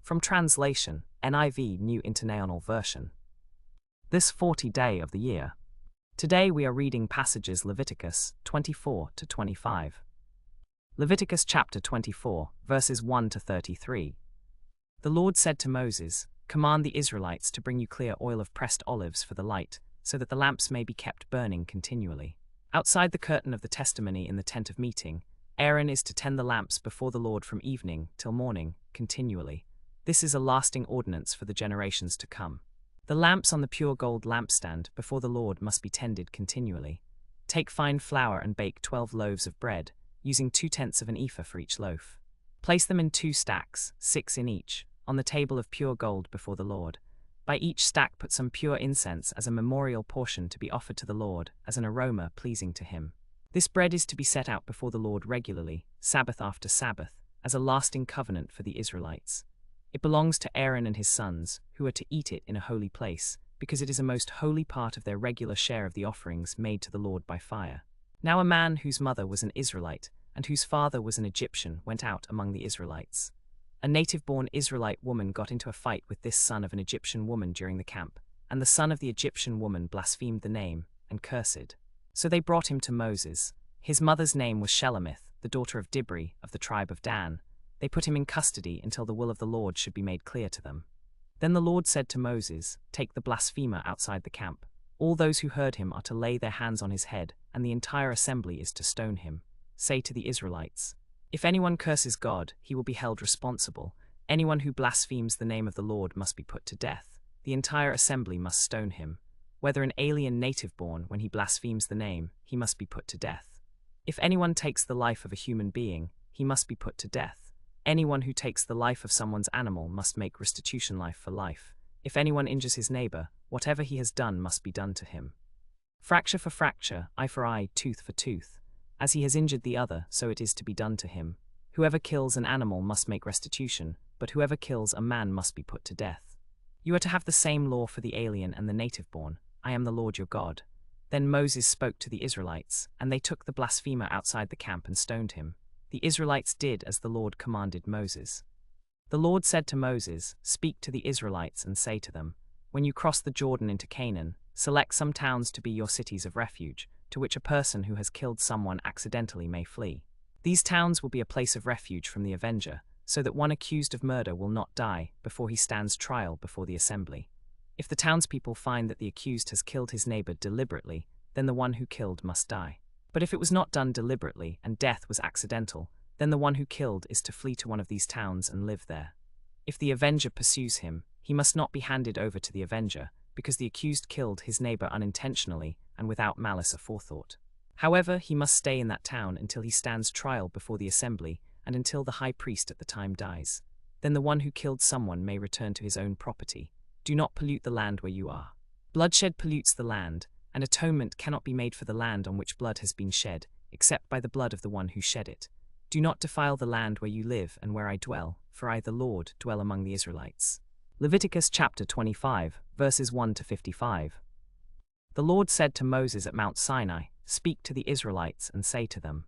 From translation, NIV New International Version. This 40th day of the year. Today we are reading passages Leviticus 24 to 25. Leviticus chapter 24, verses 1 to 33. The Lord said to Moses, "Command the Israelites to bring you clear oil of pressed olives for the light, so that the lamps may be kept burning continually. Outside the curtain of the testimony in the tent of meeting, Aaron is to tend the lamps before the Lord from evening till morning, continually. This is a lasting ordinance for the generations to come. The lamps on the pure gold lampstand before the Lord must be tended continually. Take fine flour and bake 12 loaves of bread, using 2/10 of an ephah for each loaf. Place them in 2 stacks, 6 in each, on the table of pure gold before the Lord. By each stack put some pure incense as a memorial portion to be offered to the Lord as an aroma pleasing to him. This bread is to be set out before the Lord regularly, Sabbath after Sabbath, as a lasting covenant for the Israelites. It belongs to Aaron and his sons, who are to eat it in a holy place, because it is a most holy part of their regular share of the offerings made to the Lord by fire." Now a man whose mother was an Israelite, and whose father was an Egyptian, went out among the Israelites. A native-born Israelite woman got into a fight with this son of an Egyptian woman during the camp, and the son of the Egyptian woman blasphemed the name, and cursed. So they brought him to Moses. His mother's name was Shelemith, the daughter of Dibri, of the tribe of Dan. They put him in custody until the will of the Lord should be made clear to them. Then the Lord said to Moses, "Take the blasphemer outside the camp. All those who heard him are to lay their hands on his head, and the entire assembly is to stone him. Say to the Israelites, if anyone curses God, he will be held responsible. Anyone who blasphemes the name of the Lord must be put to death. The entire assembly must stone him. Whether an alien native-born, when he blasphemes the name, he must be put to death. If anyone takes the life of a human being, he must be put to death. Anyone who takes the life of someone's animal must make restitution life for life. If anyone injures his neighbor, whatever he has done must be done to him. Fracture for fracture, eye for eye, tooth for tooth. As he has injured the other, so it is to be done to him. Whoever kills an animal must make restitution, but whoever kills a man must be put to death. You are to have the same law for the alien and the native-born. I am the Lord your God." Then Moses spoke to the Israelites, and they took the blasphemer outside the camp and stoned him. The Israelites did as the Lord commanded Moses. The Lord said to Moses, "Speak to the Israelites and say to them, when you cross the Jordan into Canaan, select some towns to be your cities of refuge, to which a person who has killed someone accidentally may flee. These towns will be a place of refuge from the avenger, so that one accused of murder will not die before he stands trial before the assembly. If the townspeople find that the accused has killed his neighbor deliberately, then the one who killed must die. But if it was not done deliberately and death was accidental, then the one who killed is to flee to one of these towns and live there. If the avenger pursues him, he must not be handed over to the avenger, because the accused killed his neighbor unintentionally and without malice aforethought. However, he must stay in that town until he stands trial before the assembly and until the high priest at the time dies. Then the one who killed someone may return to his own property. Do not pollute the land where you are. Bloodshed pollutes the land, and atonement cannot be made for the land on which blood has been shed, except by the blood of the one who shed it. Do not defile the land where you live and where I dwell, for I, the Lord, dwell among the Israelites." Leviticus chapter 25, verses 1 to 55. The Lord said to Moses at Mount Sinai, "Speak to the Israelites and say to them,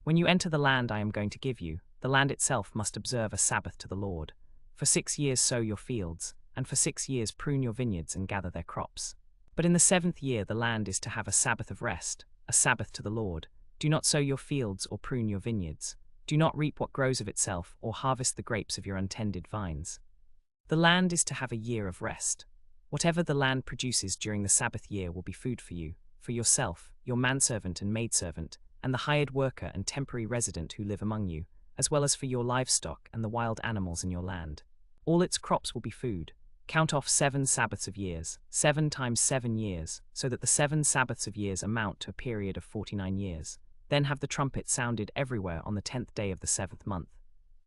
when you enter the land I am going to give you, the land itself must observe a Sabbath to the Lord. For 6 years sow your fields, and for 6 years prune your vineyards and gather their crops. But in the 7th year the land is to have a Sabbath of rest, a Sabbath to the Lord. Do not sow your fields or prune your vineyards. Do not reap what grows of itself or harvest the grapes of your untended vines. The land is to have a year of rest. Whatever the land produces during the Sabbath year will be food for you, for yourself, your manservant and maidservant, and the hired worker and temporary resident who live among you, as well as for your livestock and the wild animals in your land. All its crops will be food. Count off 7 Sabbaths of years, 7 times 7 years, so that the 7 Sabbaths of years amount to a period of 49 years. Then have the trumpet sounded everywhere on the 10th day of the 7th month.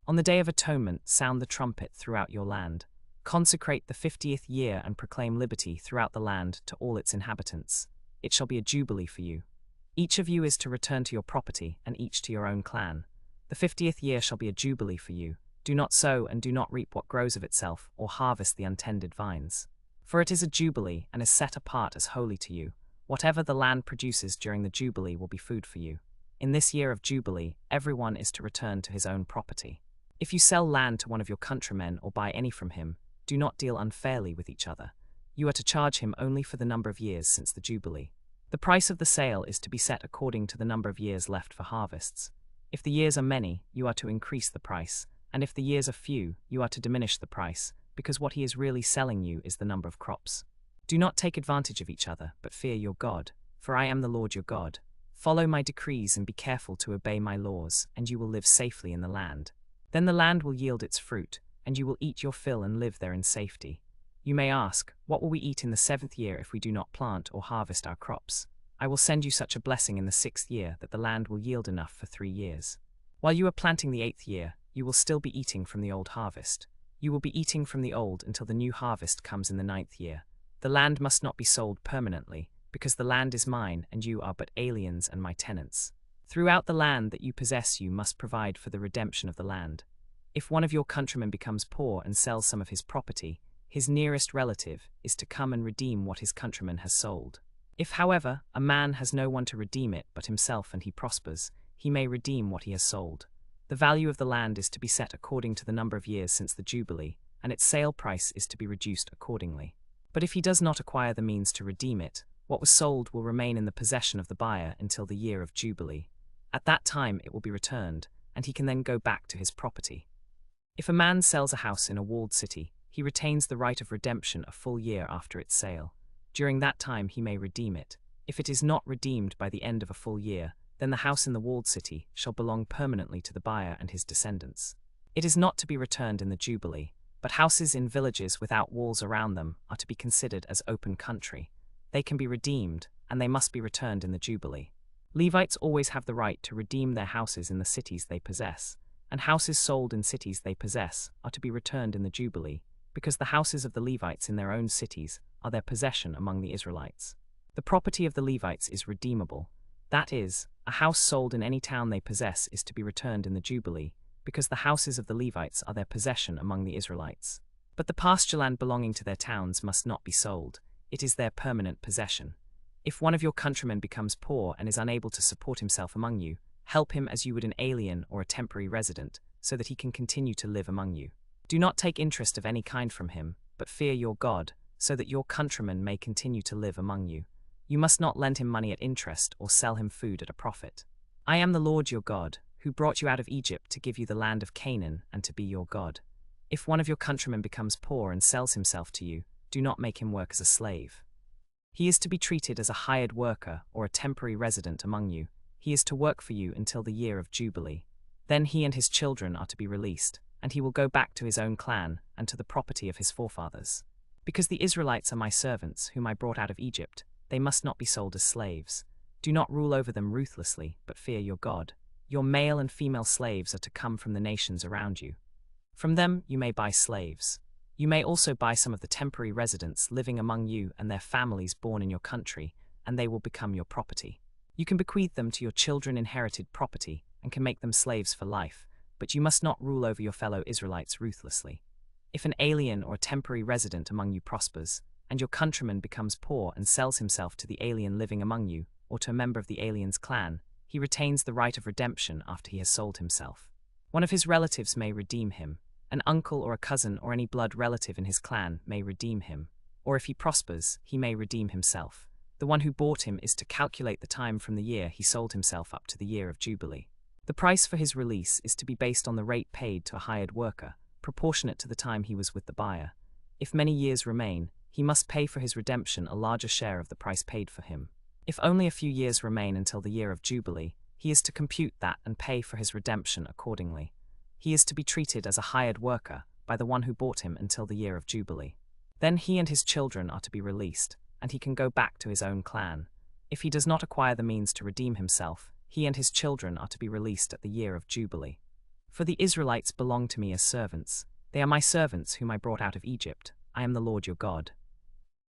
On the Day of Atonement, sound the trumpet throughout your land. Consecrate the 50th year and proclaim liberty throughout the land to all its inhabitants. It shall be a jubilee for you. Each of you is to return to your property, and each to your own clan. The 50th year shall be a jubilee for you. Do not sow and do not reap what grows of itself, or harvest the untended vines. For it is a jubilee and is set apart as holy to you. Whatever the land produces during the jubilee will be food for you. In this year of jubilee, everyone is to return to his own property. If you sell land to one of your countrymen or buy any from him, do not deal unfairly with each other. You are to charge him only for the number of years since the Jubilee. The price of the sale is to be set according to the number of years left for harvests. If the years are many, you are to increase the price, and if the years are few, you are to diminish the price, because what he is really selling you is the number of crops. Do not take advantage of each other, but fear your God, for I am the Lord your God. Follow my decrees and be careful to obey my laws, and you will live safely in the land. Then the land will yield its fruit, and you will eat your fill and live there in safety. You may ask, what will we eat in the 7th year if we do not plant or harvest our crops? I will send you such a blessing in the 6th year that the land will yield enough for 3 years. While you are planting the 8th year, you will still be eating from the old harvest. You will be eating from the old until the new harvest comes in the 9th year. The land must not be sold permanently, because the land is mine and you are but aliens and my tenants. Throughout the land that you possess you must provide for the redemption of the land. If one of your countrymen becomes poor and sells some of his property, his nearest relative is to come and redeem what his countryman has sold. If, however, a man has no one to redeem it but himself and he prospers, he may redeem what he has sold. The value of the land is to be set according to the number of years since the Jubilee, and its sale price is to be reduced accordingly. But if he does not acquire the means to redeem it, what was sold will remain in the possession of the buyer until the year of Jubilee. At that time it will be returned, and he can then go back to his property. If a man sells a house in a walled city, he retains the right of redemption a full year after its sale. During that time he may redeem it. If it is not redeemed by the end of a full year, then the house in the walled city shall belong permanently to the buyer and his descendants. It is not to be returned in the Jubilee, but houses in villages without walls around them are to be considered as open country. They can be redeemed, and they must be returned in the Jubilee. Levites always have the right to redeem their houses in the cities they possess, and houses sold in cities they possess are to be returned in the Jubilee, because the houses of the Levites in their own cities are their possession among the Israelites. The property of the Levites is redeemable. That is, a house sold in any town they possess is to be returned in the Jubilee, because the houses of the Levites are their possession among the Israelites. But the pasture land belonging to their towns must not be sold. It is their permanent possession. If one of your countrymen becomes poor and is unable to support himself among you, help him as you would an alien or a temporary resident, so that he can continue to live among you. Do not take interest of any kind from him, but fear your God, so that your countryman may continue to live among you. You must not lend him money at interest or sell him food at a profit. I am the Lord your God, who brought you out of Egypt to give you the land of Canaan and to be your God. If one of your countrymen becomes poor and sells himself to you, do not make him work as a slave. He is to be treated as a hired worker or a temporary resident among you. He is to work for you until the year of Jubilee. Then he and his children are to be released, and he will go back to his own clan and to the property of his forefathers. Because the Israelites are my servants, whom I brought out of Egypt, they must not be sold as slaves. Do not rule over them ruthlessly, but fear your God. Your male and female slaves are to come from the nations around you. From them you may buy slaves. You may also buy some of the temporary residents living among you and their families born in your country, and they will become your property. You can bequeath them to your children inherited property and can make them slaves for life, but you must not rule over your fellow Israelites ruthlessly. If an alien or a temporary resident among you prospers, and your countryman becomes poor and sells himself to the alien living among you, or to a member of the alien's clan, he retains the right of redemption after he has sold himself. One of his relatives may redeem him. An uncle or a cousin or any blood relative in his clan may redeem him. Or if he prospers, he may redeem himself. The one who bought him is to calculate the time from the year he sold himself up to the year of Jubilee. The price for his release is to be based on the rate paid to a hired worker, proportionate to the time he was with the buyer. If many years remain, he must pay for his redemption a larger share of the price paid for him. If only a few years remain until the year of Jubilee, he is to compute that and pay for his redemption accordingly. He is to be treated as a hired worker by the one who bought him until the year of Jubilee. Then he and his children are to be released, and he can go back to his own clan. If he does not acquire the means to redeem himself, he and his children are to be released at the year of Jubilee. For the Israelites belong to me as servants. They are my servants whom I brought out of Egypt. I am the Lord your God.